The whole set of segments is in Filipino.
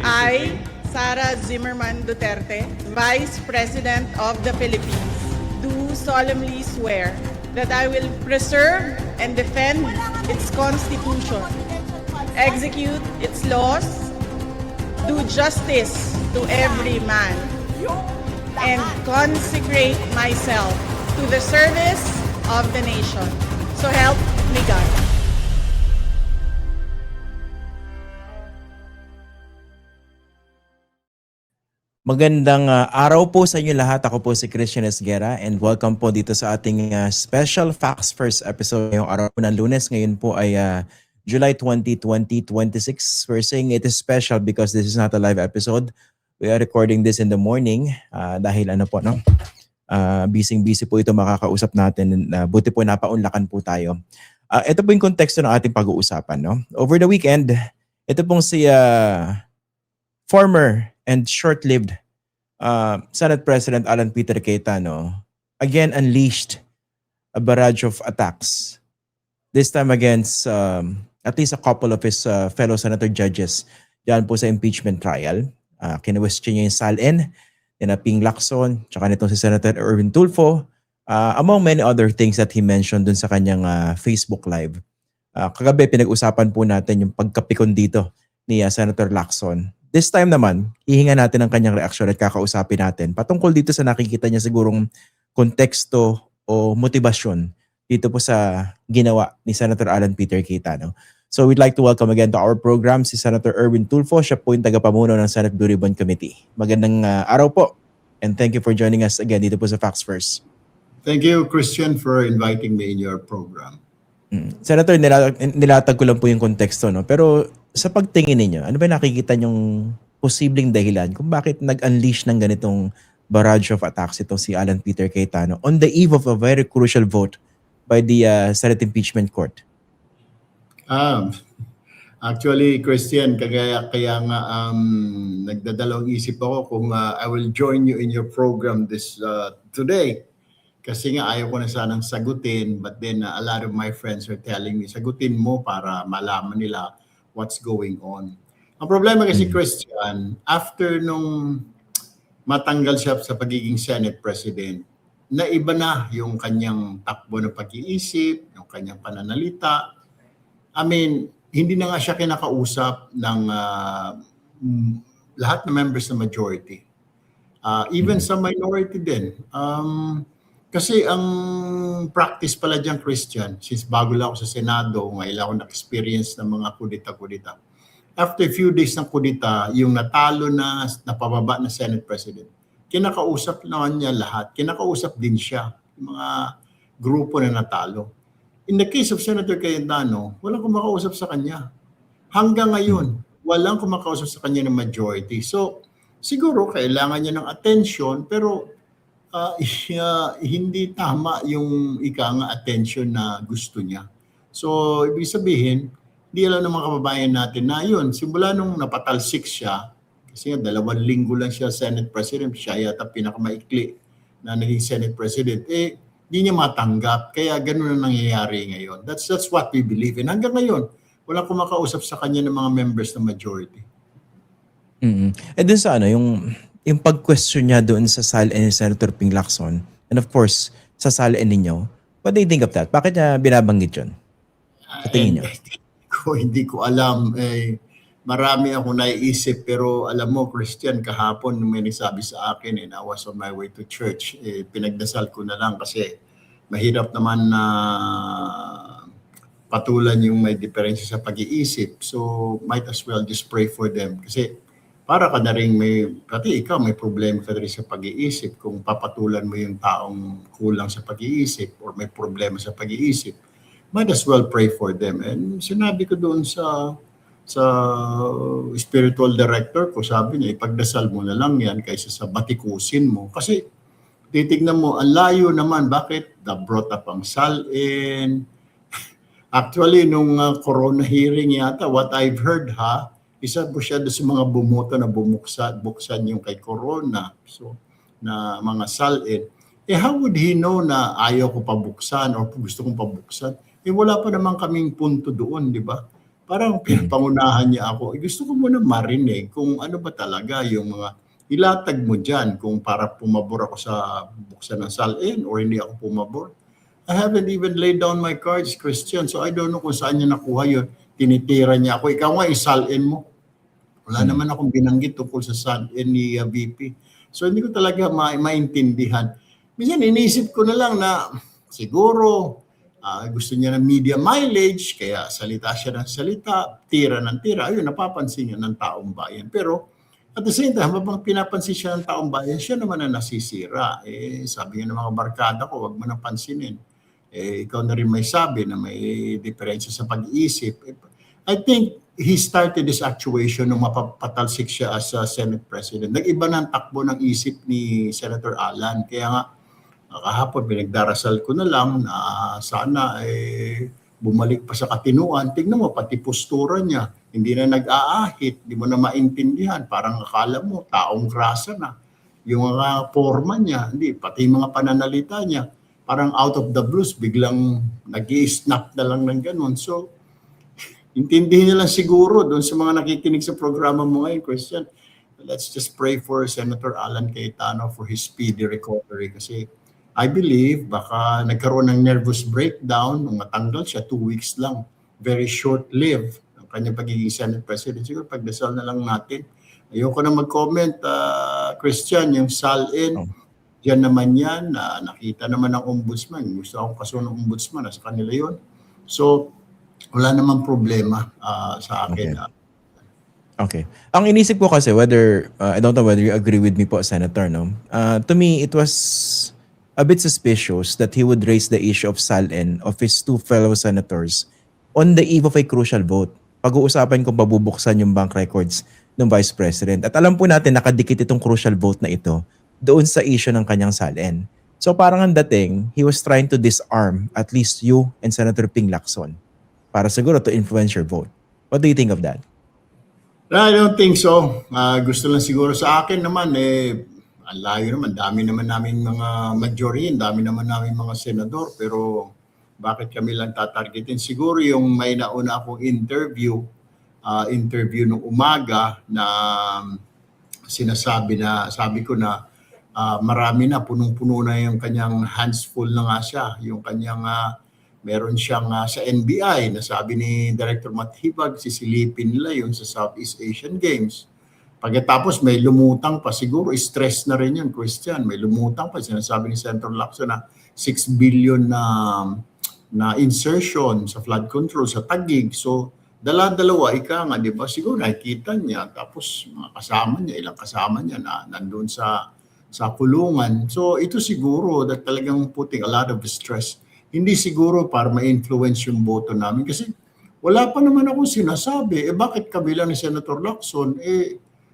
I, Sara Zimmerman Duterte, Vice President of the Philippines, do solemnly swear that I will preserve and defend its Constitution, execute its laws, do justice to every man, and consecrate myself to the service of the nation. So help me God. Magandang araw po sa inyo lahat. Ako po si Christian Esguera and welcome po dito sa ating special Facts First episode ngayong araw po ng Lunes. Ngayon po ay July 20, 2026. We're saying it is special because this is not a live episode. We are recording this in the morning dahil busy po ito makakausap natin. Buti po napaunlakan po tayo. Ito po yung konteksto ng ating pag-uusapan. No? Over the weekend, ito pong si former and short-lived Senate President Alan Peter Cayetano again unleashed a barrage of attacks. This time against at least a couple of his fellow senator judges diyan po sa impeachment trial. Kinwestiyon niya yung SALN, Ping Lacson, tsaka nitong si Senator Erwin Tulfo, among many other things that he mentioned dun sa kanyang Facebook Live. Kagabi pinag-usapan po natin yung pagkapikon dito ni Senator Lacson. This time naman, hihinga natin ang kanyang reaksyon at kakausapin natin patungkol dito sa nakikita niya sigurong konteksto o motibasyon dito po sa ginawa ni Senator Alan Peter Cayetano. So we'd like to welcome again to our program si Senator Erwin Tulfo. Siya po yung tagapamuno ng Senate Blue Ribbon Committee. Magandang araw po and thank you for joining us again dito po sa Facts First. Thank you, Christian, for inviting me in your program. Senator, nilatag ko lang po yung konteksto, no? Pero sa pagtingin ninyo, ano ba nakikita nyong posibleng dahilan kung bakit nag-unleash ng ganitong barrage of attacks itong si Alan Peter Cayetano on the eve of a very crucial vote by the Senate Impeachment Court? Actually, Christian, kaya nga nagdadalawang isip ako kung I will join you in your program this today. Kasi nga ayaw ko na sanang sagutin, but then a lot of my friends are telling me, sagutin mo para malaman nila what's going on. Ang problema kasi, Christian, after nung matanggal siya sa pagiging Senate President, naiba na yung kanyang takbo ng pag-iisip, yung kanyang pananalita. I mean, hindi na nga siya kinakausap ng lahat ng members ng majority. Even sa minority din. Kasi ang practice pala dyan, Christian, since bago lang ako sa Senado, ngayon ako na-experience ng mga kudita-kudita. After a few days ng kudita, yung natalo na napababa na Senate President, kinakausap naman niya lahat. Kinakausap din siya, yung mga grupo na natalo. In the case of Senator Cayetano, walang kumakausap sa kanya. Hanggang ngayon, walang kumakausap sa kanya ng majority. So, siguro kailangan niya ng attention, pero hindi tama yung attention na gusto niya. So, ibig sabihin, di alam ng mga kababayan natin na yun. Simula nung napatalsik siya, kasi nga 2 linggo lang siya Senate President, siya yata pinakamaikli na naging Senate President, di niya matanggap. Kaya ganun ang nangyayari ngayon. That's what we believe in. Hanggang ngayon, walang kumakausap sa kanya ng mga members ng majority. Dun sa yung pag-question niya doon sa SALN ni Senator Ping Lacson, and of course, sa SALN ninyo, what do you think of that? Bakit niya binabanggit yun? Sa tingin niyo? Hindi ko alam. Marami akong naiisip, pero alam mo, Christian, kahapon may nagsabi sa akin, and I was on my way to church, pinagdasal ko na lang kasi mahirap naman na patulan yung may diferensya sa pag-iisip. So, might as well just pray for them. Kasi para ka na rin pati ikaw may problema ka rin sa pag-iisip kung papatulan mo yung taong kulang sa pag-iisip or may problema sa pag-iisip. Might as well pray for them. And sinabi ko doon sa spiritual director ko, sabi niya, ipagdasal mo na lang yan kaysa sa batikusin mo. Kasi titignan mo, ang layo naman, bakit brought up ang SALN? Actually, nung corona hearing yata, what I've heard isa po siya sa mga bumoto na buksan yung kay Corona, so na mga SALN. How would he know na ayaw ko pabuksan o gusto kong pabuksan? Wala pa naman kaming punto doon, di ba? parang pinapangunahan niya ako. Gusto ko muna marinig kung ano ba talaga yung mga ilatag mo dyan, kung para pumabor ako sa buksan ng salin or hindi ako pumabor. I haven't even laid down my cards, Christian. So I don't know kung saan niya nakuha yun. Tinitira niya ako. Ikaw nga, isalin mo. Wala naman akong binanggit tungkol sa salin ni VP. So hindi ko talaga maintindihan. Minsan iniisip ko na lang na siguro gusto niya ng media mileage, kaya salita siya ng salita, tira ng tira. Ayun, napapansin niya ng taong bayan. Pero at the same time, habang pinapansin siya ng taong bayan, siya naman ang nasisira. Sabi nga ng mga barkada ko, wag mo nang pansinin. Ikaw na rin may sabi na may diferensya sa pag-iisip. I think he started this actuation nung mapapatalsik siya as Senate President. Nag-iba ng takbo ng isip ni Senator Alan. Kaya nga, kahapon pinagdarasal ko na lang na sana bumalik pa sa katinuan. Tignan mo, pati postura niya, hindi na nag-aahit, hindi mo na maintindihan. Parang akala mo, taong grasa na. Yung mga forma niya, hindi, pati mga pananalita niya, parang out of the blues, biglang nag-i-snap na lang ng ganun. So, intindihin nila siguro doon sa mga nakikinig sa programa mo ngayon, Christian. Let's just pray for Senator Alan Cayetano for his speedy recovery kasi I believe baka nagkaroon ng nervous breakdown nung matanggal siya 2 weeks lang. Very short-lived ang kanyang pagiging Senate President. Siguro pagdasal na lang natin. Ayoko na mag-comment, Christian, yung salin. Diyan naman yan, nakita naman ng ombudsman. Gusto akong kaso ng ombudsman, sa kanila yun. So, wala namang problema sa akin. Okay. Ang inisip ko kasi whether, I don't know whether you agree with me po, Senator, no? To me, it was a bit suspicious that he would raise the issue of SALN of his 2 fellow senators on the eve of a crucial vote. Pag-uusapan kung babubuksan yung bank records ng Vice President. At alam po natin, nakadikit itong crucial vote na ito doon sa issue ng kanyang SALN. So parang ang dating, he was trying to disarm at least you and Senator Ping Lacson para siguro to influence your vote. What do you think of that? I don't think so. Gusto lang siguro sa akin naman, ang layo naman. Dami naman namin mga majority, dami naman namin mga senador. Pero bakit kami lang tatargetin? Siguro yung may nauna akong interview nung umaga na sabi ko na marami na, punong-puno na yung kanyang hands full na nga siya. Yung kanyang meron siyang sa NBI na sabi ni Director Mathibag, sisilipin nila yun sa Southeast Asian Games. Pagkatapos may lumutang pa, siguro stress na rin yun, Christian. May lumutang pa, sinasabi ni Senator Lacson na 6 billion na insertion sa flood control sa Taguig. So, dalawa, ika nga, di ba? Siguro nakikita niya, tapos mga kasama niya, ilang kasama niya na nandun sa kulungan. So, ito siguro that talagang putting a lot of stress. Hindi siguro para ma-influence yung boto namin kasi wala pa naman akong sinasabi. Bakit kabila ni Senator Lacson?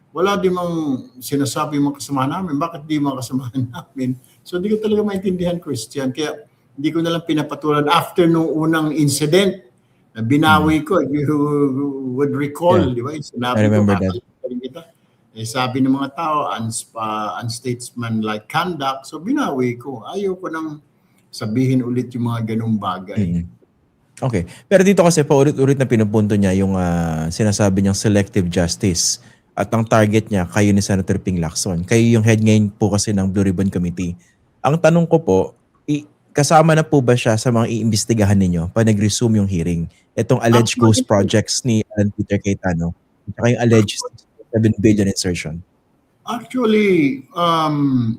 Wala di mang sinasabi mga kasama namin. Bakit di mga kasama namin? So hindi ko talaga maintindihan, Christian. Kaya hindi ko nalang pinapatulan. After nung unang incident, na binawi ko, if you would recall, di ba? I remember that. Sabi ng mga tao, unstatesmanlike conduct. So binawi ko. Ayaw ko nang sabihin ulit yung mga ganung bagay. Okay. Pero dito kasi paulit-ulit na pinupunto niya yung sinasabi niyang selective justice at ang target niya kayo ni Senator Ping Lacson. Kayo yung head ngayon po kasi ng Blue Ribbon Committee. Ang tanong ko po, kasama na po ba siya sa mga iimbestigahan ninyo pag nag-resume yung hearing? Itong alleged ghost projects ni Alan Peter Cayetano at yung alleged 7 billion insertion. Actually,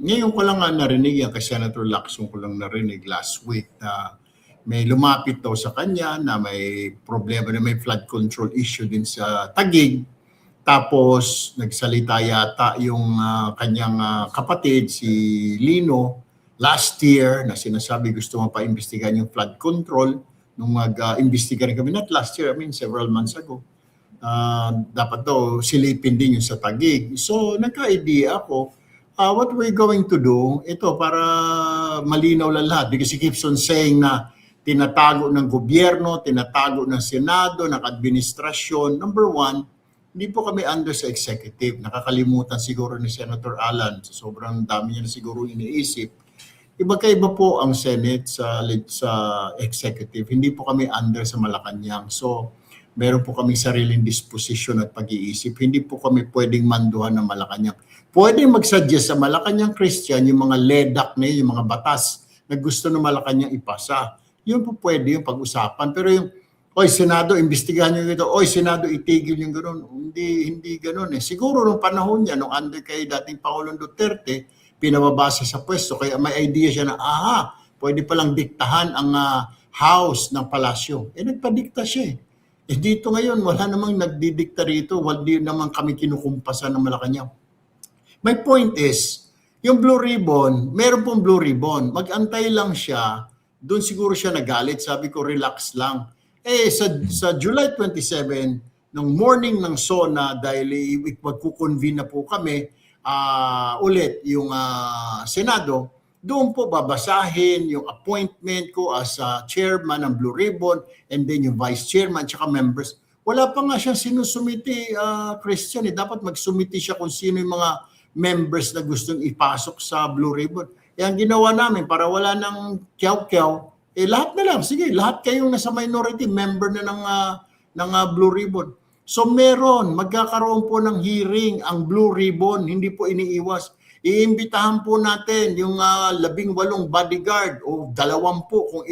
ngayon ko lang nga narinig yan kay Senator Lacson ko lang narinig last week na may lumapit daw sa kanya na may problema na may flood control issue din sa Taguig. Tapos nagsalita yata yung kanyang kapatid si Lino last year na sinasabi gusto mapaimbestigahan yung flood control nung mag-imbestiga rin kami. Not last year, I mean several months ago. Dapat daw silipin din yung sa Taguig. So nagka-idea ako, what we're going to do, ito para malinaw lang lahat because he keeps on saying na tinatago ng gobyerno, tinatago ng Senado, ng administrasyon. Number one, hindi po kami under sa executive. Nakakalimutan siguro ni Senator Alan. So sobrang dami niya na siguro iniisip. Iba-kaiba po ang Senate sa executive. Hindi po kami under sa Malacanang. So meron po kaming sariling disposition at pag-iisip. Hindi po kami pwedeng manduhan ng Malacanang. Pwede mag-suggest sa Malacanang Christian yung mga ledak na yun, yung mga batas na gusto ng Malacanang ipasa. Yun po pwede yung pag-usapan. Pero yung, oy, Senado, imbestigahan nyo ito. Oy, Senado, itigil yung gano'n. Hindi gano'n eh. Siguro nung panahon niya, nung under kay dating Pangulong Duterte, pinababasa sa pwesto. Kaya may idea siya na, pwede palang diktahan ang house ng palasyo. Nagpadikta siya eh. Dito ngayon, wala namang nagdidikta rito. Hindi naman kami kinukumpasan ng Malacanang. My point is, yung Blue Ribbon, meron pong Blue Ribbon. Mag-antay lang siya. Doon siguro siya nagalit. Sabi ko, relax lang. Sa July 27, ng morning ng SONA, dahil magkukonvene na po kami, ulit yung Senado, doon po babasahin yung appointment ko as chairman ng Blue Ribbon and then yung vice chairman tsaka members. Wala pa nga siyang sinusumiti, Christian. Dapat magsumiti siya kung sino yung mga members na gustong ipasok sa Blue Ribbon. Ang ginawa namin para wala nang kyaw-kyaw, lahat na lang. Sige, lahat kayong nasa minority, member na ng Blue Ribbon. So magkakaroon po ng hearing ang Blue Ribbon, hindi po iniiwas. Iimbitahan po natin yung 18 bodyguard o 20 kung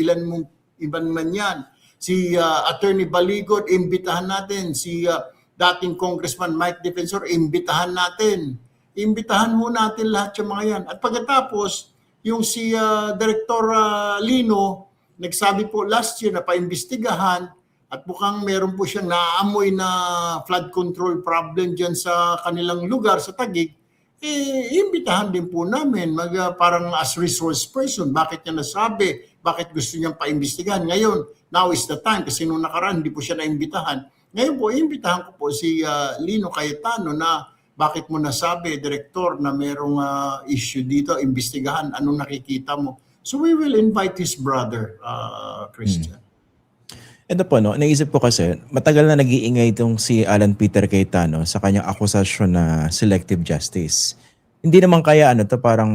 iban man yan. Si Attorney Baligod, imbitahan natin. Si dating Congressman Mike Defensor, imbitahan natin. Imbitahan mo natin lahat yung mga yan. At pagkatapos, yung si Director Lino, nagsabi po last year na paimbestigahan at mukhang meron po siyang naaamoy na flood control problem dyan sa kanilang lugar, sa Taguig, imbitahan din po namin parang as resource person. Bakit niya nasabi? Bakit gusto niyang paimbestigahan? Ngayon, now is the time kasi nung nakaraan, hindi po siya naimbitahan. Ngayon po, imbitahan ko po si Lino Cayetano na bakit mo nasabi, Director, na merong issue dito, imbestigahan, anong nakikita mo? So we will invite his brother, Christian. Ito po, no, naisip ko kasi, matagal na nag-iingay itong si Alan Peter Cayetano sa kanyang akusasyon na selective justice. Hindi naman kaya parang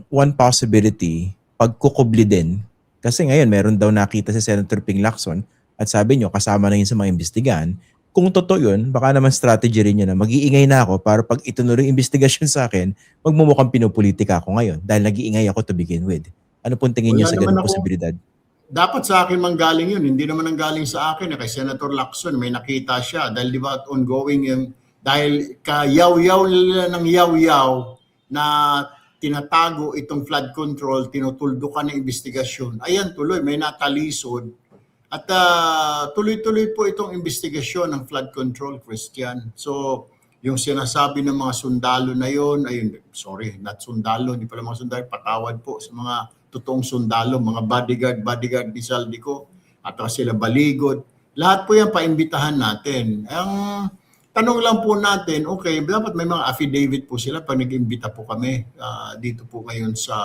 one possibility, pagkukubli din. Kasi ngayon, meron daw nakita si Senator Ping Lacson at sabi nyo, kasama na yun sa mga imbestigahan. Kung totoo yun, baka naman strategy rin yun na mag-iingay na ako para pag itunuloy yung investigasyon sa akin, magmumukhang pinupolitika ako ngayon dahil nag-iingay ako to begin with. Ano pong tingin niyo sa ganung posibilidad? Dapat sa akin manggaling yun. Hindi naman ang galing sa akin. Kay Senator Lacson, may nakita siya. Dahil di ba ongoing yung, dahil kayaw-yaw nila ng yaw-yaw na tinatago itong flood control, tinutuldukan ng investigasyon. Ayan, tuloy, may natalisod. At tuloy-tuloy po itong investigasyon ng flood control, Christian. So, yung sinasabi ng mga sundalo na yon, not sundalo, hindi pala mga sundalo, patawad po sa mga totoong sundalo, mga bodyguard ni Saldico, at sila Baligod. Lahat po yan paimbitahan natin. Ang tanong lang po natin, okay, dapat may mga affidavit po sila pag nag-imbita po kami dito po ngayon sa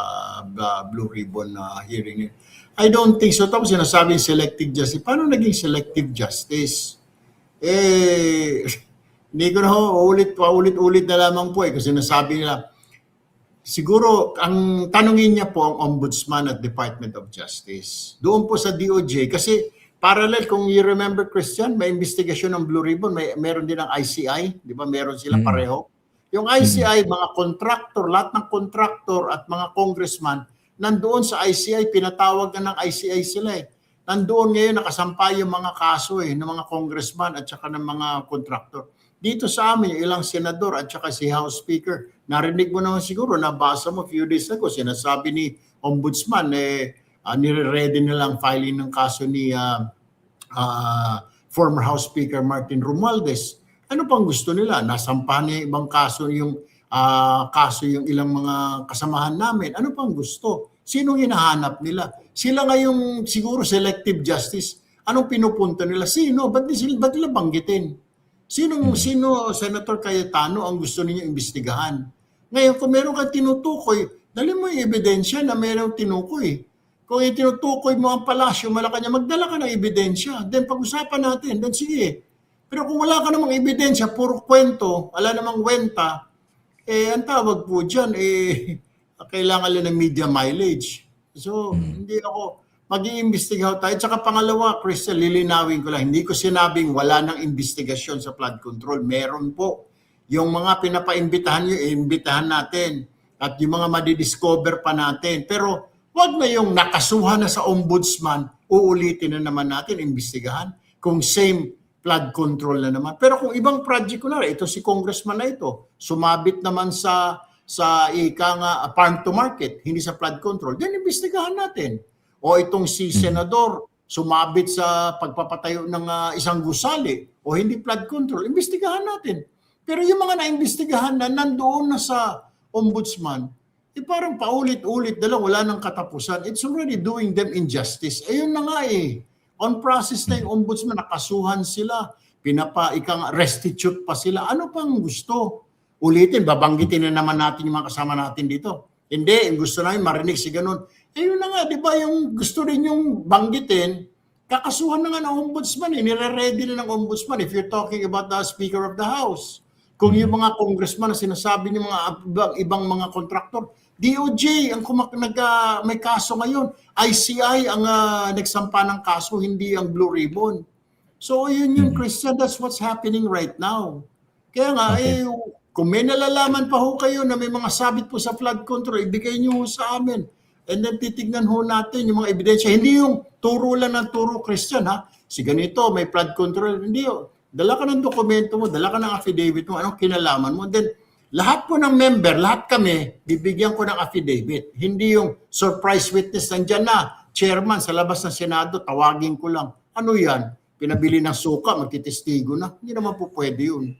Blue Ribbon hearing. I don't think so. Tapos sinasabi selective justice. Paano naging selective justice? Hindi ko na paulit-ulit na lamang po kasi nasabi nila, siguro, ang tanungin niya po ang Ombudsman at Department of Justice. Doon po sa DOJ, kasi parallel, kung you remember, Christian, may investigasyon ng Blue Ribbon, meron din ng ICI, di ba? Meron sila pareho. Yung ICI, mga contractor, lahat ng contractor at mga congressman, nandoon sa ICI, pinatawag na ng ICI sila eh. Nandoon ngayon, nakasampay yung mga kaso ng mga congressman at saka ng mga contractor. Dito sa amin, yung ilang senador at saka si House Speaker, narinig mo naman siguro, nabasa mo few days ago, sinasabi ni Ombudsman, nire-ready nilang filing ng kaso ni former House Speaker Martin Romualdez. Ano pang gusto nila? Nasampahan niya ibang kaso yung ilang mga kasamahan namin. Ano pang gusto? Sinong hinahanap nila? Sila ngayong siguro selective justice. Anong pinupunto nila? Sino? Ba't nila banggitin? Sino, Senator Cayetano ang gusto ninyo imbestigahan? Ngayon, kung meron kang tinutukoy, dali mo yung ebidensya na meron tinukoy. Kung itinutukoy mo ang palasyo, Malacanang, magdala ka ng ebidensya. Then pag-usapan natin, then sige. Pero kung wala ka namang ebidensya, puro kwento, wala namang wenta, ang tawag po dyan, kailangan lang ng media mileage. So, hindi ako, mag-iimbestigahan tayo. Tsaka pangalawa, Christian, lilinawin ko lang, hindi ko sinabing wala ng investigasyon sa flood control. Meron po. Yung mga pinapaimbitahan nyo, iimbitahan natin. At yung mga madidiscover pa natin. Pero wag na yung nakasuhan na sa ombudsman, uulitin na naman natin, imbestigahan. Kung same flood control na naman. Pero kung ibang project ko na, ito si congressman na ito, sumabit naman sa ika nga farm to market, hindi sa flood control, then imbestigahan natin. O itong si senador, sumabit sa pagpapatayo ng isang gusali, o hindi flood control, imbestigahan natin. Pero yung mga naimbestigahan na nandoon na sa ombudsman, parang paulit-ulit na lang, wala nang katapusan. It's already doing them injustice. Ayun na nga eh. On process na yung ombudsman, nakasuhan sila, restitute pa sila. Ano pang gusto? Ulitin, babanggitin na naman natin yung mga kasama natin dito. Hindi, yung gusto namin marinig si ganun. Ayun na nga, di ba yung gusto rin yung banggitin, kakasuhan na nga ng ombudsman eh. Nire-ready na ng ombudsman if you're talking about the Speaker of the House. Kung yung mga congressman na sinasabi ng mga ibang mga kontraktor, DOJ ang may kaso ngayon. ICI ang nagsampa ng kaso, hindi ang Blue Ribbon. So yun yung Christian, that's what's happening right now. Kaya nga, kung may nalalaman pa ho kayo na may mga sabit po sa flood control, ibigay nyo ho sa amin. And then titignan ho natin yung mga ebidensya. Hindi yung turo lang ng turo, Christian, ha? Si ganito, may flood control. Hindi ho. Dala ka ng dokumento mo, dala ka ng affidavit mo, anong kinalaman mo. Then, lahat po ng member, lahat kami, bibigyan ko ng affidavit. Hindi yung surprise witness, nandyan na, chairman sa labas ng Senado, tawagin ko lang. Ano yan? Pinabili ng suka, magtitestigo na. Hindi naman po pwede yun.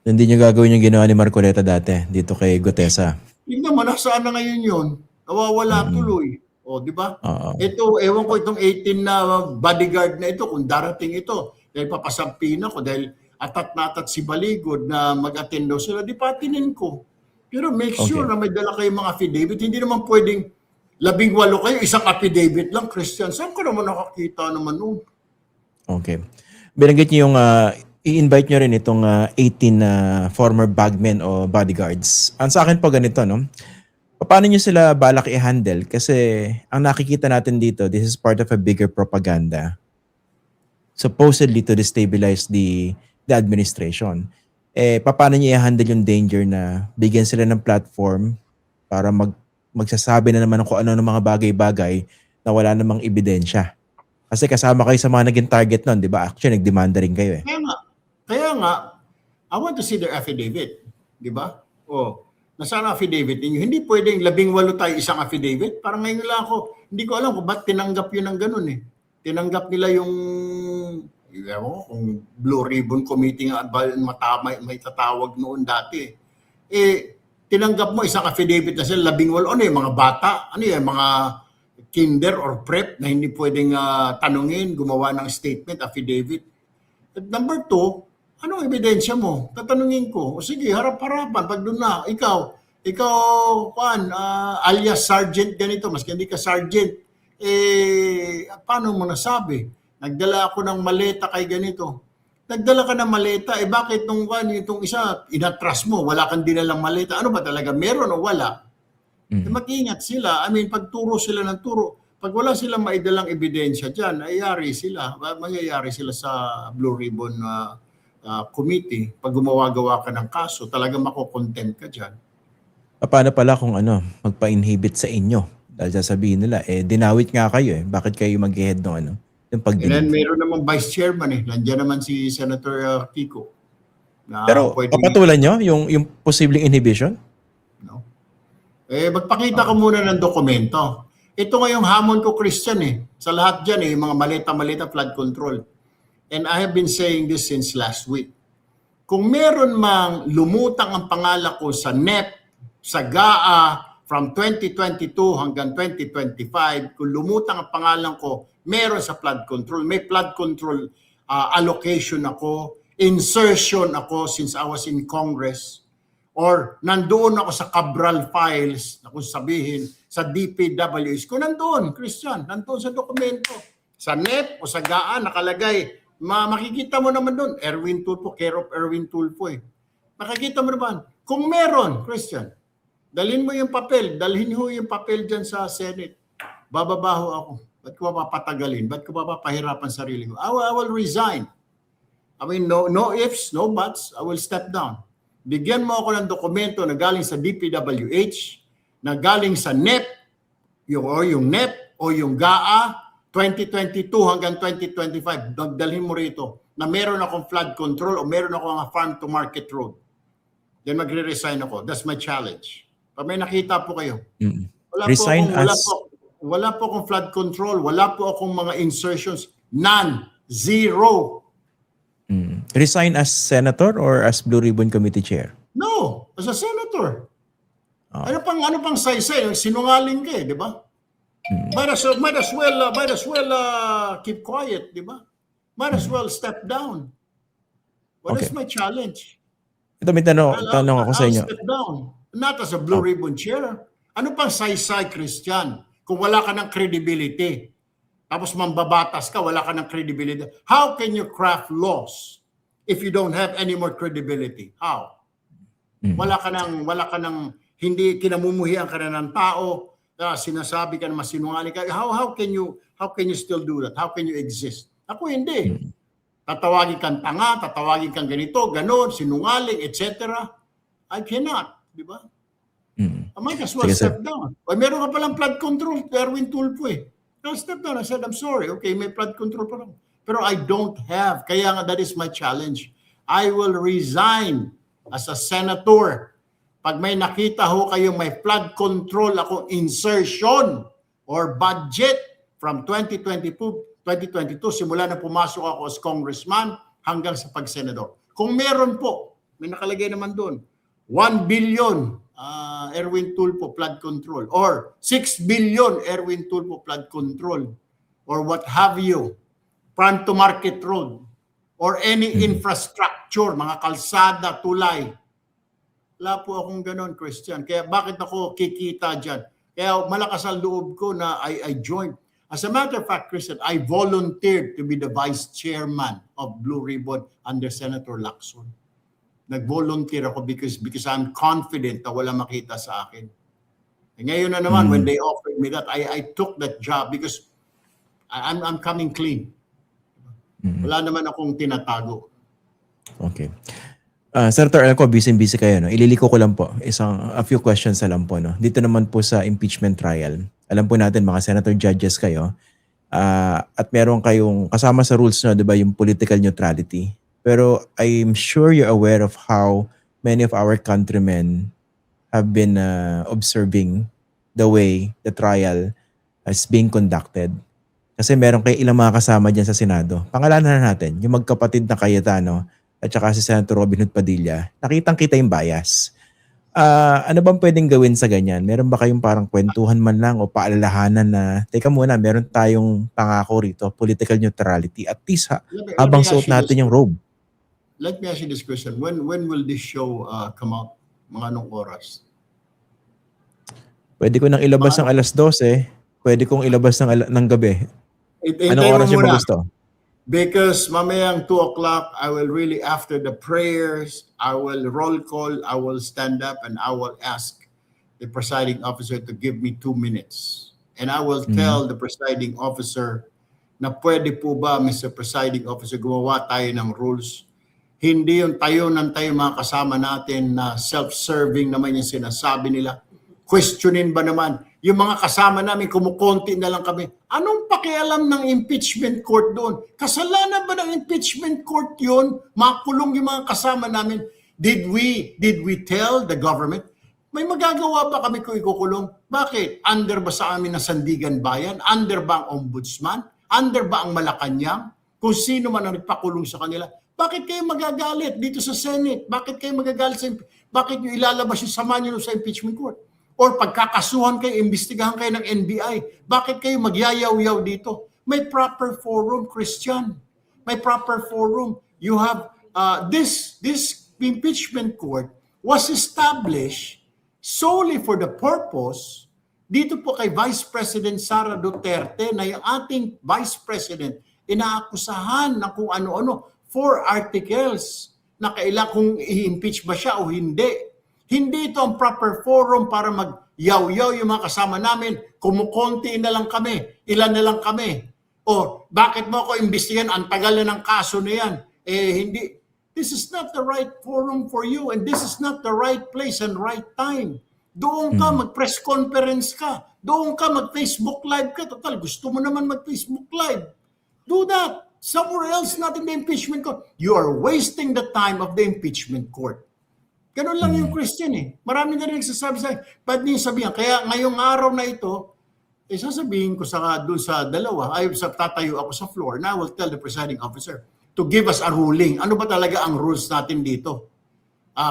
Hindi nyo gagawin yung ginawa ni Marcoleta dati, dito kay Gutesa. Hindi naman, nasaan na ngayon yun? Nawawala tuloy. O, di ba? Ito, ewan ko itong 18 na bodyguard na ito, kung darating ito, dahil papasampin ako, dahil atat si Baligod na mag-attend daw sila, di patinin ko. Pero make sure na may dala kayong mga affidavit. Hindi naman pwedeng 18 kayo, isang affidavit lang, Christian. Saan ka naman nakakita naman nun? Okay. Binanggit niyo yung i-invite nyo rin itong 18 former bagmen o bodyguards. Ang sa akin po ganito, no? Paano nyo sila balak i-handle? Kasi ang nakikita natin dito, this is part of a bigger propaganda. Supposedly to destabilize the administration. Paano nyo i-handle yung danger na bigyan sila ng platform para magsasabi na naman kung ano ng mga bagay-bagay na wala namang ebidensya? Kasi kasama kayo sa mga naging target nun, di ba? Actually, nagdemanda rin kayo eh. Kaya nga, I want to see their affidavit. Di ba? Nasaan ang affidavit ninyo? Hindi pwedeng 18 tayo isang affidavit. Parang ngayon lang ako, hindi ko alam kung ba't tinanggap yun ng ganun eh. Tinanggap nila yung, kung Blue Ribbon Committee nga may tatawag noon dati. Tinanggap mo isang affidavit na sila, 18, ano yung mga bata? Ano yung mga kinder or prep na hindi pwedeng tanungin, gumawa ng statement, affidavit. At number 2, anong ebidensya mo? Tatanungin ko. O sige, harap-harapan. Pag doon na, ikaw, alias sergeant ganito, maski hindi ka sergeant, paano mo nasabi? Nagdala ako ng maleta kay ganito. Nagdala ka ng maleta, bakit itong isa, inatras mo, wala kang dinalang maleta. Ano ba talaga, meron o wala? Mag-ingat sila. Pagturo sila ng turo. Pag wala silang maidalang ebidensya dyan, mayayari sila sa Blue Ribbon Committee. Pag gumawa-gawa ka ng kaso, talagang makukontempt ka dyan. Paano pala kung magpa-inhibit sa inyo? Dahil sasabihin nila, dinawit nga kayo eh. Bakit kayo mag-head ng yung pag-delete? And then mayroon namang vice chairman eh. Nandiyan naman si Senator Kiko. Pero papatulan nyo yung posibleng inhibition? No. Magpakita ka muna ng dokumento. Ito nga yung hamon ko, Christian eh. Sa lahat dyan yung mga maleta-maleta flood control. And I have been saying this since last week. Kung meron mang lumutang ang pangalan ko sa NEP, sa GAA, from 2022 hanggang 2025, kung lumutang ang pangalan ko, meron sa flood control. May flood control allocation ako, insertion ako since I was in Congress, or nandoon ako sa Cabral files, na kung sabihin, sa DPWH ko, nandoon, Christian, nandoon sa dokumento. Sa NEP o sa GAA, nakalagay, makikita mo naman doon, Erwin Tulfo, care of Erwin Tulfo eh. Makikita mo naman, kung meron, Christian, dalhin mo yung papel, dalhin ho yung papel dyan sa Senate. Bababaho ako. Ba't ko papatagalin? Ba't ko papahirapan sarili ko? I will resign. I mean, no ifs, no buts. I will step down. Bigyan mo ako ng dokumento na galing sa DPWH, na galing sa NEP, yung NEP o yung GAA, 2022 hanggang 2025. Dagdalhin mo rito na meron akong flood control o meron akong farm-to-market road. Then magre-resign ako. That's my challenge. Pag may nakita po kayo, Resign wala po akong flood control, wala po akong mga insertions, none, zero. Resign as senator or as Blue Ribbon Committee Chair? No, as a senator. Ano pang say-say? Sinungaling ka eh, di ba? Might as well keep quiet, di ba? Might as well step down. What is my challenge? Ito may tanong ako sa inyo. I'll step down. Not as a Blue Ribbon Chair. Ano pang say-say, Christian? Kung wala ka ng credibility. Tapos mambabatas ka, wala ka ng credibility. How can you craft laws if you don't have any more credibility? How? Wala ka ng hindi kinamumuhian ka na ng tao, sinasabi ka na masinungaling ka. How can you still do that? How can you exist? Ako hindi. Tatawagin kang tanga, tatawagin kang ganito, ganon, sinungaling, etc. I cannot, di ba? I might as well step down. O meron ka palang flood control, Erwin Tulfo eh. I stepped down. I said, I'm sorry. Okay, may flood control pa lang. Pero I don't have. Kaya nga, that is my challenge. I will resign as a senator. Pag may nakita ho kayong may flood control ako insertion or budget from 2022, simula na pumasok ako as congressman hanggang sa pag-senador. Kung meron po, may nakalagay naman doon, 1 billion Erwin Tulfo flood control or 6 billion Erwin Tulfo flood control or what have you, farm to market road or any infrastructure, mga kalsada, tulay. Wala po akong ganon, Christian. Kaya bakit ako kikita dyan? Kaya malakas ang loob ko na I joined. As a matter of fact, Christian, I volunteered to be the vice chairman of Blue Ribbon under Senator Lacson. Nag-volunteer ako because I'm confident na wala makita sa akin. And ngayon na naman, when they offered me that, I took that job because I'm coming clean. Wala naman akong tinatago. Okay. Senator, alam ko, busy kayo. No? Ililiko ko lang po. A few questions na lang po. No? Dito naman po sa impeachment trial. Alam po natin, mga senator judges kayo. At meron kayong, kasama sa rules, no, diba, yung political neutrality. Pero I'm sure you're aware of how many of our countrymen have been observing the way the trial is being conducted. Kasi meron kayo ilang mga kasama dyan sa Senado. Pangalanan na natin, yung magkapatid na Cayetano at saka si Senator Robin Hood Padilla. Nakitang-kita yung bias. Ano bang pwedeng gawin sa ganyan? Meron ba kayong parang kwentuhan man lang o paalalahanan na, teka muna, meron tayong pangako rito, political neutrality. At least habang suot natin yung robe. Let me ask you this question. When will this show come out? Mga anong oras? Pwede ko nang ilabas ng alas 12. Pwede kong ilabas ng gabi. Anong oras yung gusto? Because mamayang 2 o'clock, I will really, after the prayers, I will roll call, I will stand up, and I will ask the presiding officer to give me 2 minutes. And I will tell the presiding officer na pwede po ba, Mr. Presiding Officer, gumawa tayo ng rules. Hindi yung tayo mga kasama natin na self-serving naman yung sinasabi nila. Questionin ba naman? Yung mga kasama namin, kumukonti na lang kami. Anong pakialam ng impeachment court doon? Kasalanan ba ng impeachment court yun? Makulong yung mga kasama namin. Did we tell the government? May magagawa pa kami kung ikukulong? Bakit? Under ba sa amin na Sandigan Bayan? Under ba ang ombudsman? Under ba ang Malacanang? Kung sino man ang nagpakulong sa kanila? Bakit kayo magagalit dito sa Senate? Bakit kayo magagalit bakit nyo ilalabas yung sama nyo sa impeachment court? Or pagkakasuhan kayo, imbestigahan kayo ng NBI, bakit kayo magyayaw-yaw dito? May proper forum, Christian. May proper forum. You have, this impeachment court was established solely for the purpose, dito po kay Vice President Sara Duterte, na yung ating Vice President, inaakusahan ng kung ano-ano, 4 articles na kailangan kung i-impeach ba siya o hindi. Hindi ito ang proper forum para Yaw-yaw yung mga kasama namin, kumukonti na lang kami, ilan na lang kami. O, bakit mo ako imbestigan? Ang tagal na ng kaso na yan. Hindi. This is not the right forum for you and this is not the right place and right time. Doon ka, mag-press conference ka. Doon ka, mag-Facebook Live ka. Total, gusto mo naman mag-Facebook Live. Do that. Somewhere else, not in the impeachment court. You are wasting the time of the impeachment court. Ganun lang yung Christian eh. Marami na rin nagsasabi sa akin. Ba't niyo sabihan? Kaya ngayong araw na ito, sasabihin ko doon sa dalawa, tatayo ako sa floor, and I will tell the presiding officer to give us a ruling. Ano ba talaga ang rules natin dito?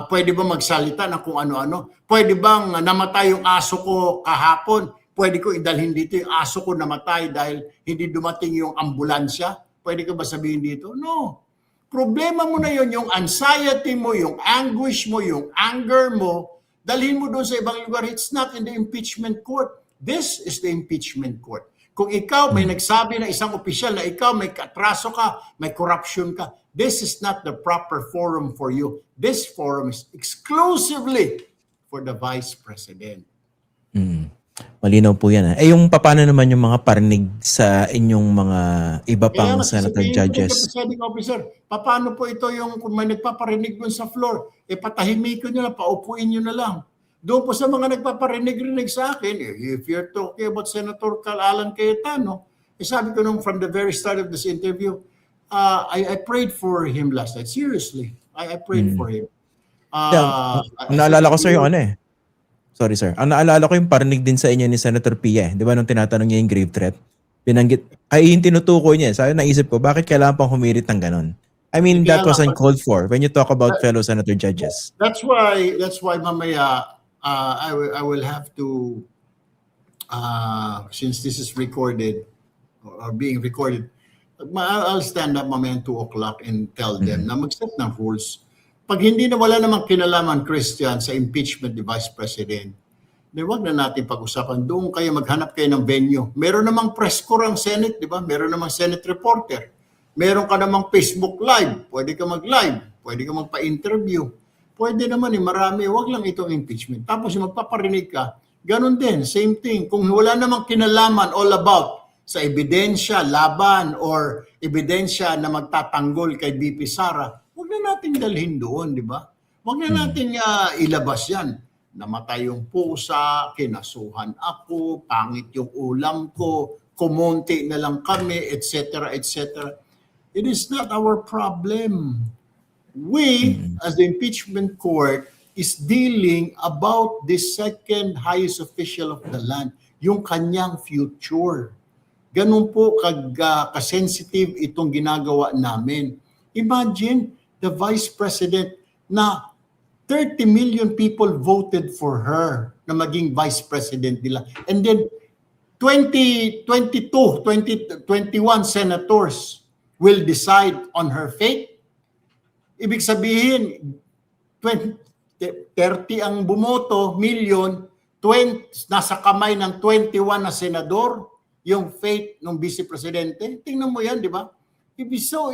Pwede ba magsalita na kung ano-ano? Pwede bang namatay yung aso ko kahapon? Pwede ko idalhin dito yung aso ko namatay dahil hindi dumating yung ambulansya? Pwede ka ba sabihin dito? No. Problema mo na yun, yung anxiety mo, yung anguish mo, yung anger mo, dalhin mo doon sa ibang lugar. It's not in the impeachment court. This is the impeachment court. Kung ikaw may nagsabi na isang opisyal na ikaw may katraso ka, may corruption ka, this is not the proper forum for you. This forum is exclusively for the Vice President. Malinaw po yan. Yung paano naman yung mga parinig sa inyong mga iba pang senator judges? Presiding officer, paano po ito yung kung may nagpaparinig dun sa floor, patahimikin nyo lang, paupuin nyo na lang. Doon po sa mga nagpaparinig-rinig sa akin, if you're talking about Senator Alan Cayetano, sabi ko nung from the very start of this interview, I prayed for him last night. Seriously, I prayed for him. Ang naalala ko sir yung Sorry sir. Ang naalala ko yung parinig din sa inyo ni Senator Pia. Di ba nung tinatanong niya yung grave threat? Binanggit, yung tinutukoy niya. Sabi naisip ko, bakit kailangan pang humirit ng ganon? I mean, that was uncalled for when you talk about fellow senator judges. That's why mamaya, I will have to, since this is recorded or being recorded, I'll stand up mamaya 2 o'clock and tell them na mag-set ng rules. Pag hindi na wala namang kinalaman, Christian, sa impeachment ni Vice President, huwag na natin pag-usapan. Doon kayo maghanap kayo ng venue. Meron namang press corps ang Senate, di ba? Meron namang Senate reporter. Meron ka namang Facebook Live. Pwede ka mag-live. Pwede ka magpa-interview. Pwede naman marami. Huwag lang itong impeachment. Tapos magpaparinig ka, ganun din, same thing. Kung wala namang kinalaman all about sa ebidensya, laban, or ebidensya na magtatanggol kay BP Sara, huwag na natin dalhin doon, di ba? Huwag na natin ilabas yan. Namatay yung pusa, kinasuhan ako, pangit yung ulam ko, kumonti na lang kami, etc., etc. It is not our problem. We, as the impeachment court, is dealing about the second highest official of the land, yung kanyang future. Ganun po kasensitive itong ginagawa namin. Imagine the Vice President na 30 million people voted for her na maging Vice President nila. And then 21 senators will decide on her fate. Ibig sabihin, 30 ang bumoto, million, 20, nasa kamay ng 21 na senador, yung fate ng Vice Presidente. Tingnan mo yan, di ba? So,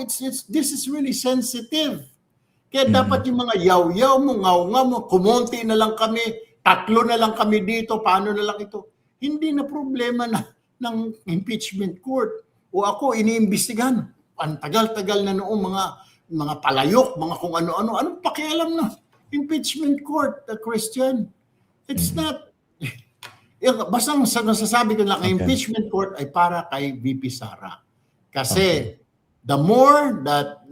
this is really sensitive. Kaya dapat yung mga yaw-yaw mo, ngaw-ngaw mo, kumonti na lang kami, 3 na lang kami dito, paano na lang ito? Hindi na problema ng impeachment court. O ako, iniimbestigahan. Ang tagal-tagal na noong mga palayok, mga kung ano-ano. Anong pakialam na impeachment court, Christian? It's not. Basta nasasabi ko lang, impeachment court ay para kay VP Sara. Kasi the more that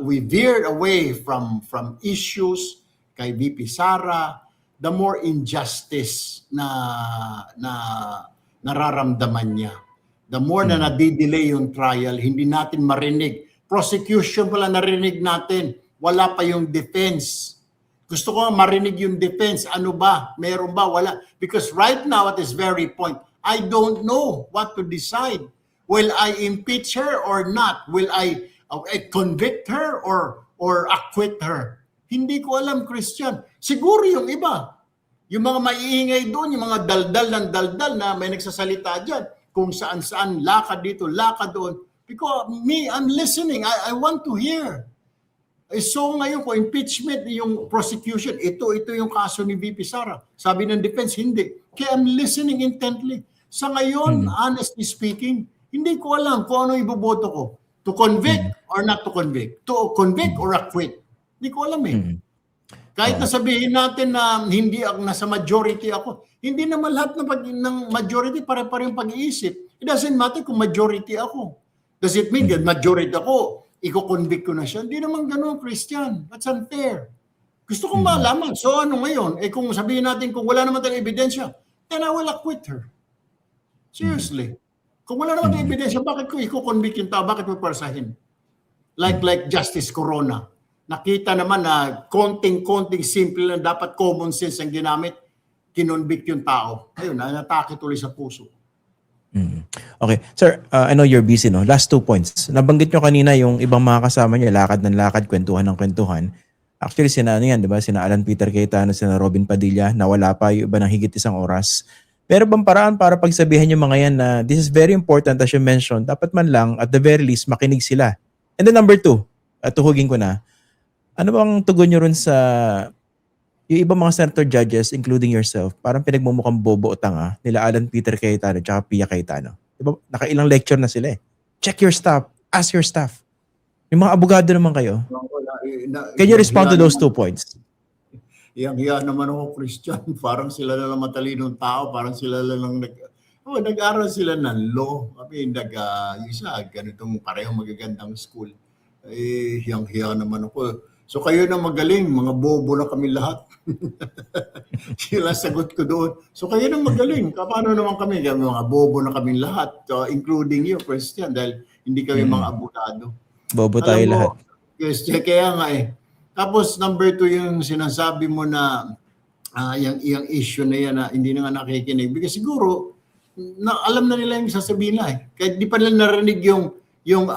we veered away from issues kay VP Sara, the more injustice na nararamdaman niya. The more na nadidelay yung trial, hindi natin marinig. Prosecution pala narinig natin. Wala pa yung defense. Gusto ko marinig yung defense. Ano ba? Meron ba? Wala. Because right now at this very point, I don't know what to decide. Will I impeach her or not? Will I convict her or acquit her? Hindi ko alam, Christian. Siguro yung iba. Yung mga maiingay doon, yung mga daldal ng daldal na may nagsasalita dyan, kung saan-saan, lakad dito, lakad doon. Because me, I'm listening. I want to hear. So ngayon kung impeachment yung prosecution, ito yung kaso ni VP Sara. Sabi ng defense, hindi. Kaya I'm listening intently. Sa ngayon, honestly speaking, hindi ko alam kung ano iboboto ko. To convict or not to convict. To convict or acquit. Hindi ko alam eh. Kahit na sabihin natin na hindi ako nasa majority ako, hindi naman lahat ng majority pare-parehong pag-iisip. It doesn't matter kung majority ako. Does it mean that majority ako, i-convict ko na siya? Hindi naman gano'n, Christian. That's unfair. Gusto kong malaman. So ano ngayon? Kung sabihin natin kung wala naman tayong ebidensya, then I will acquit her. Seriously. Kung wala naman tayong ebidensya, bakit ko i-convict yung tao? Bakit mo parasahin? Like Justice Corona. Nakita naman na konting-konting simple na dapat common sense ang ginamit, kinonvict yung tao. Ayun, natake tuloy sa puso. Okay. Sir, I know you're busy, no? Last 2 points. Nabanggit nyo kanina yung ibang mga kasama niya, lakad ng lakad, kwentuhan ng kwentuhan. Actually, sina ano yan, di ba? Sina Alan Peter Cayetano, sina Robin Padilla, nawala pa yung iba ng higit 1 oras. Pero bang paraan para pagsabihan yung mga yan na this is very important as you mentioned, dapat man lang at the very least makinig sila. And then number 2, tuhugin ko na, ano bang tugon nyo rin sa yung ibang mga senator judges, including yourself, parang pinagmumukhang bobo o tanga nila Alan Peter Cayetano at Pia Cayetano. Diba? Nakailang lecture na sila eh. Check your staff. Ask your staff. Yung mga abogado naman kayo. Can you respond to those 2 points? Iyang-iya naman ako, Christian. Parang sila na lang matalinong tao. Parang sila na lang nag-aral sila ng law. Kami isa, ganitong parehong magagandang school. Hiyang-hiya naman ako. So kayo na magaling, mga bobo na kami lahat. Sila sagot ko doon. So kayo na magaling. Paano naman kami? Mga bobo na kami lahat, including you, Christian, dahil hindi kami mga abogado. Bobo tayo lahat. Yes, kaya nga eh. Tapos number 2 yung sinasabi mo na yung issue na yan na hindi na nga nakikinig. Because siguro, alam na nila yung sasabihin na eh. Kahit di pa nila narinig yung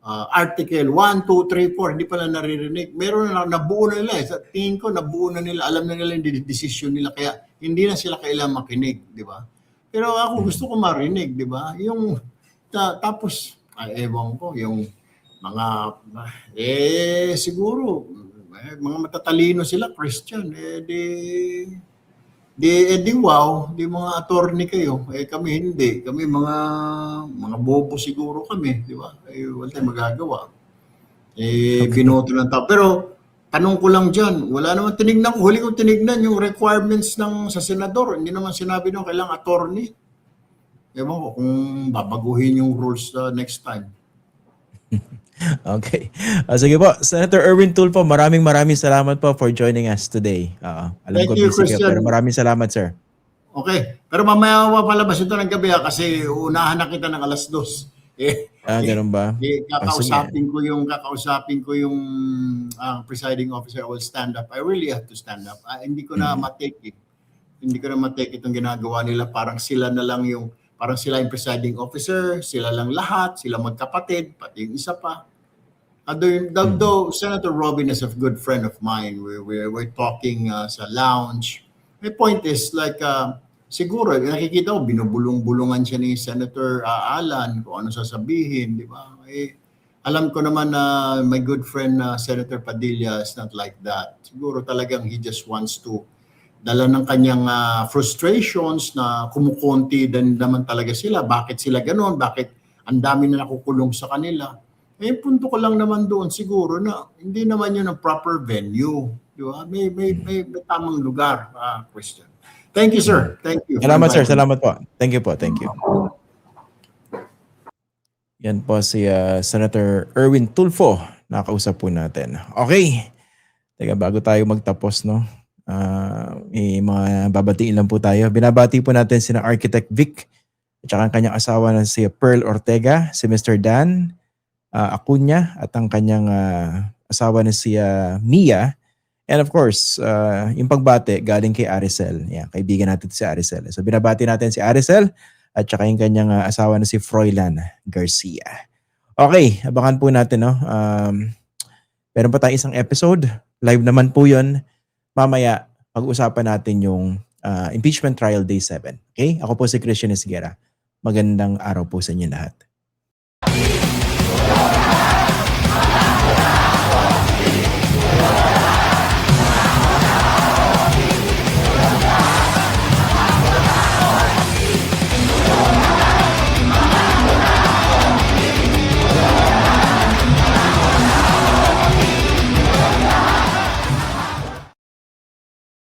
Article 1, 2, 3, 4, hindi pala naririnig. Meron na nabuo na nila. Sa tingin ko, nabuo na nila. Alam na nila yung decision nila. Kaya hindi na sila kailangan makinig, di ba? Pero ako gusto ko marinig, di ba? Yung, tapos, ewan ko, yung mga, siguro, mga matatalino sila, Christian, di wow, di mga attorney kayo. Kami hindi. Kami mga bobo siguro kami, di ba? Wala tayong magagawa. Binoto ng tao. Pero tanong ko lang dyan, wala naman tinignan ko. Huli ko tinignan yung requirements sa senador. Hindi naman sinabi nung kailangang attorney. Ewan ko kung babaguhin yung rules next time. Okay. Sige po, Senator Erwin Tulfo, maraming salamat po for joining us today. Alam ko busy kayo, pero maraming salamat, sir. Okay. Pero mamaya mapalabas ito ng gabi kasi unahan na kita ng 2:00. Ganun ba? Kakausapin ko yung presiding officer. I will stand up. I really have to stand up. Hindi ko na matake it. Hindi ko na matake itong ginagawa nila. Parang sila yung presiding officer, sila lang lahat, sila magkapatid, pati yung isa pa. Though Senator Robin is a good friend of mine, we're talking sa lounge. My point is siguro, nakikita ko, binubulong-bulungan siya ni Senator Alan kung ano sasabihin, di ba? Alam ko naman na my good friend Senator Padilla is not like that. Siguro talagang he just wants to dala ng kanyang frustrations na kumukonti din naman talaga sila. Bakit sila gano'n? Bakit ang dami na nakukulong sa kanila? Punto ko lang naman doon siguro na hindi naman yun ang proper venue. Di ba? May tamang lugar, Christian. Thank you, sir. Thank you. Salamat, sir. Salamat po. Thank you po. Thank you. Yan po si Senator Erwin Tulfo. Nakausap po natin. Okay. Teka, bago tayo magtapos, no? May mga babatiin lang po tayo. Binabati po natin sina Architect Vic at saka ang kanyang asawa na si Pearl Ortega, si Mr. Dan Acuña at ang kanyang asawa na si Mia. And of course, yung pagbati galing kay Aricel. Yan, kaibigan natin si Aricel. So binabati natin si Aricel at saka yung kanyang asawa na si Froilan Garcia. Okay, abangan po natin, no? Meron pa tayong isang episode. Live naman po yun. Mamaya, pag-usapan natin yung impeachment trial day 7. Okay? Ako po si Christian Esguera. Magandang araw po sa inyo lahat.